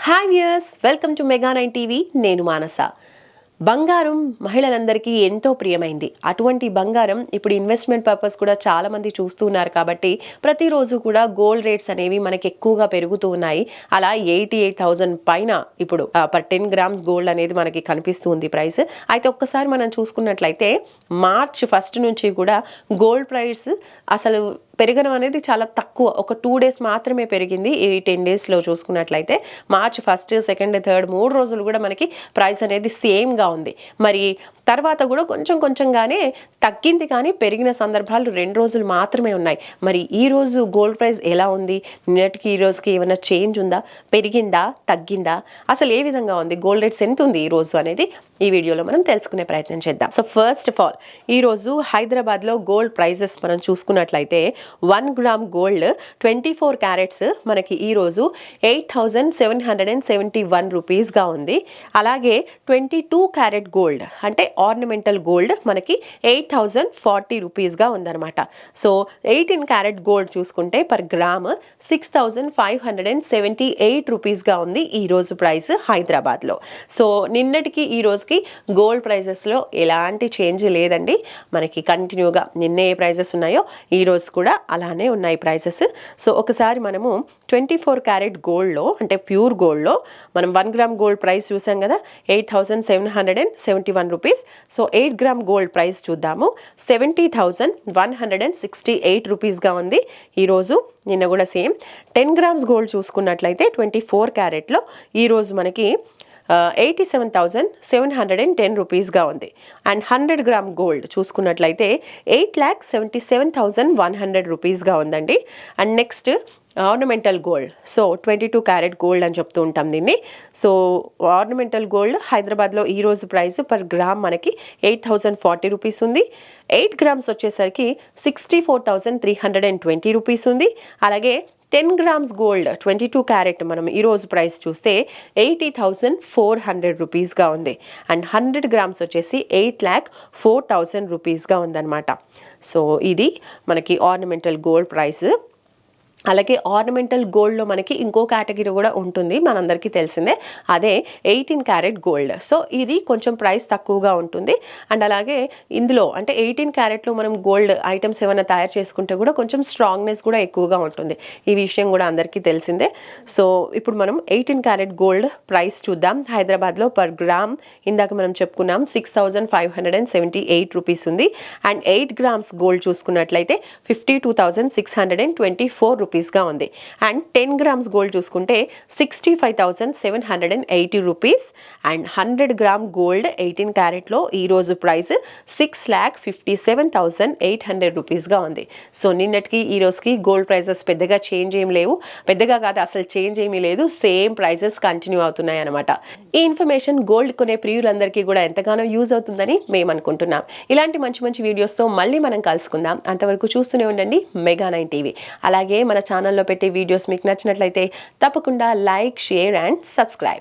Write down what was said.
Hi viewers, welcome to mega 9 TV. నేను మానస. బంగారం మహిళలందరికీ ఎంతో ప్రియమైంది. అటువంటి బంగారం ఇప్పుడు ఇన్వెస్ట్మెంట్ పర్పస్ కూడా చాలా మంది చూస్తూ ఉన్నారు కాబట్టి ప్రతిరోజు కూడా గోల్డ్ రేట్స్ అనేవి మనకి ఎక్కువగా పెరుగుతూ ఉన్నాయి. అలా 88,000 పైన ఇప్పుడు పర్ 10 గ్రామ్స్ గోల్డ్ అనేది మనకి కనిపిస్తుంది ప్రైస్. అయితే ఒక్కసారి మనం చూసుకున్నట్లయితే మార్చ్ 1 నుంచి కూడా గోల్డ్ ప్రైస్ అసలు పెరగడం అనేది చాలా తక్కువ. ఒక 2 డేస్ మాత్రమే పెరిగింది. ఈ 10 డేస్లో చూసుకున్నట్లయితే మార్చ్ 1, 2, 3 3 రోజులు కూడా మనకి ప్రైస్ అనేది సేమ్గా ఉంది. మరి తర్వాత కూడా కొంచెంగానే తగ్గింది, కానీ పెరిగిన సందర్భాలు 2 రోజులు మాత్రమే ఉన్నాయి. మరి ఈ రోజు గోల్డ్ ప్రైస్ ఎలా ఉంది? నిన్నటికి ఈ రోజుకి ఏమైనా చేంజ్ ఉందా? పెరిగిందా? తగ్గిందా? అసలు ఏ విధంగా ఉంది? గోల్డ్ రేట్స్ ఎంత ఉంది ఈ రోజు అనేది ఈ వీడియోలో మనం తెలుసుకునే ప్రయత్నం చేద్దాం. సో ఫస్ట్ ఆఫ్ ఆల్ ఈరోజు హైదరాబాద్లో గోల్డ్ ప్రైజెస్ మనం చూసుకున్నట్లయితే 1 గ్రామ్ గోల్డ్ 24 క్యారెట్స్ మనకి ఈరోజు 8,771 రూపీస్గా ఉంది. అలాగే 22 క్యారెట్ గోల్డ్ అంటే ఆర్నమెంటల్ గోల్డ్ మనకి 8,040 రూపీస్గా ఉందన్నమాట. సో 18 క్యారెట్ గోల్డ్ చూసుకుంటే పర్ గ్రామ్ 6,578 రూపీస్గా ఉంది ఈరోజు ప్రైస్ హైదరాబాద్లో. సో నిన్నటికి ఈ రోజుకి గోల్డ్ ప్రైజెస్లో ఎలాంటి చేంజ్ లేదండి. మనకి కంటిన్యూగా నిన్న ఏ ప్రైజెస్ ఉన్నాయో ఈ రోజు కూడా అలానే ఉన్నాయి ప్రైజెస్. సో ఒకసారి మనము 24 క్యారెట్ గోల్డ్లో అంటే ప్యూర్ గోల్డ్లో మనం 1 గ్రామ్ గోల్డ్ ప్రైస్ చూసాం కదా, 8,771 rupees. So 8 gram gold price చూద్దాము. 70,168 రూపీస్గా ఉంది ఈరోజు. నిన్న కూడా సేమ్. 10 గ్రామ్స్ గోల్డ్ చూసుకున్నట్లయితే 24 క్యారెట్లో ఈరోజు మనకి 87,710 రూపీస్గా ఉంది. అండ్ 100 గ్రామ్ గోల్డ్ చూసుకున్నట్లయితే 8,77,100 రూపీస్గా ఉందండి. And next ornamental gold. So 22 carat gold అని చెప్తూ ఉంటాం దీన్ని. సో ఆర్నమెంటల్ గోల్డ్ హైదరాబాద్లో ఈరోజు ప్రైస్ పర్ గ్రామ్ మనకి 8,040 రూపీస్ ఉంది. 8 గ్రామ్స్ వచ్చేసరికి 64,320 రూపీస్ ఉంది. అలాగే 10 గ్రామ్స్ గోల్డ్ 22 క్యారెట్ మనం ఈరోజు ప్రైస్ చూస్తే 80,400 రూపీస్గా ఉంది. అండ్ 100 గ్రామ్స్ వచ్చేసి 8,04,000 రూపీస్గా ఉందన్నమాట. సో ఇది మనకి ఆర్నమెంటల్ గోల్డ్ ప్రైస్. అలాగే ఆర్నమెంటల్ గోల్డ్లో మనకి ఇంకో కేటగిరీ కూడా ఉంటుంది, మనందరికీ తెలిసిందే, అదే 18 క్యారెట్ గోల్డ్. సో ఇది కొంచెం ప్రైస్ తక్కువగా ఉంటుంది. అండ్ అలాగే ఇందులో అంటే 18 క్యారెట్లో మనం గోల్డ్ ఐటమ్స్ ఏమైనా తయారు చేసుకుంటే కూడా కొంచెం స్ట్రాంగ్నెస్ కూడా ఎక్కువగా ఉంటుంది. ఈ విషయం కూడా అందరికీ తెలిసిందే. సో ఇప్పుడు మనం 18 క్యారెట్ గోల్డ్ ప్రైస్ చూద్దాం. హైదరాబాద్లో పర్ గ్రామ్ ఇందాక మనం చెప్పుకున్నాం 6,578 రూపీస్ ఉంది. అండ్ 8 గ్రామ్స్ గోల్డ్ చూసుకున్నట్లయితే 52,624 రూపీస్గా ఉంది. అండ్ 10 గ్రామ్స్ గోల్డ్ చూసుకుంటే 65,780 రూపీస్. అండ్ 100 గ్రామ్ గోల్డ్ 18 క్యారెట్లో ఈరోజు ప్రైస్ 6,57,800 రూపీస్గా ఉంది. సో నిన్నటికి ఈ రోజుకి గోల్డ్ ప్రైజెస్ పెద్దగా చేంజ్ ఏమి లేవు. పెద్దగా కాదు, అసలు చేంజ్ ఏమీ లేదు. సేమ్ ప్రైజెస్ కంటిన్యూ అవుతున్నాయి అనమాట. ఈ ఇన్ఫర్మేషన్ గోల్డ్ కొనే ప్రియులందరికీ కూడా ఎంతగానో యూజ్ అవుతుందని మేము అనుకుంటున్నాం. ఇలాంటి మంచి మంచి వీడియోస్తో మళ్ళీ మనం కలుసుకుందాం. అంతవరకు చూస్తూనే ఉండండి మెగా 9 టీవీ. అలాగే మన ఛానల్లో పెట్టే వీడియోస్ మీకు నచ్చినట్లయితే తప్పకుండా లైక్, షేర్ అండ్ సబ్స్క్రైబ్.